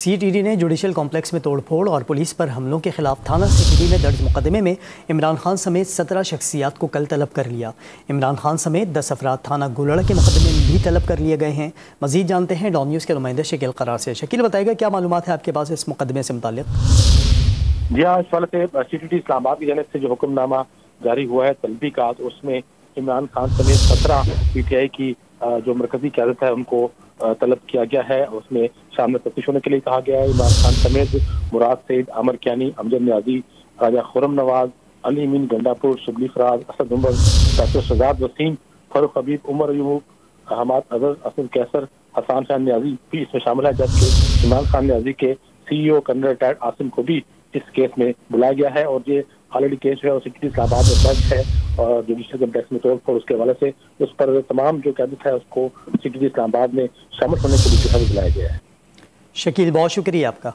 CTD ने judicial complex में तोड़फोड़ और पुलिस पर हमलों के खिलाफ थाना सीटीडी में दर्ज मुकदमे में इमरान खान समेत 17 शख्सियात को कल तलब कर लिया। इमरान खान समेत 10 अफराद थाना गुलड़ के मुकदमे में भी तलब कर लिए गए हैं। मजीद जानते हैं डॉन न्यूज़ के नुमाइंदे शकील करार से। शकील, बताएगा क्या मालूमात है आपके पास इस मुकदमे से मुताल्लिक? जी हाँ, इस वाले से सीटीडी इस्लामाबाद की जानिब से जो हुक्मनामा जारी हुआ है तलबी का, तो उसमें इमरान खान समेत 17 पीटीआई की जो मरकजी क़यादत है उनको तलब किया गया है। उसमें सामने तफ्तीश होने के लिए कहा गया है। इमरान खान समेत मुराद सईद, आमिर कियानी, अमजद नियाजी, राजा खुर्रम नवाज, अली मीन गंडापुर, शुबली फराज, असद उमर, डॉक्टर शहजाद वसीम, फारूक हबीब, उमर अयूब, अहमद अजहर, असद कैसर, हसन शाह नियाजी भी इसमें शामिल है। जबकि इमरान खान नियाजी के CEO कर्नल रिटायर्ड आसिम को भी इस केस में बुलाया गया है और ये ऑलरेडी केस जो है सीटीडी इस्लामाबाद में दर्ज है और जुडिशल कॉम्प्लेक्स में तोड़फोड़ उसके हवाले से उस पर तमाम जो क़यादत है उसको सीटीडी इस्लामाबाद में शामिल होने के लिए बुलाया गया है। शकील, बहुत शुक्रिया आपका।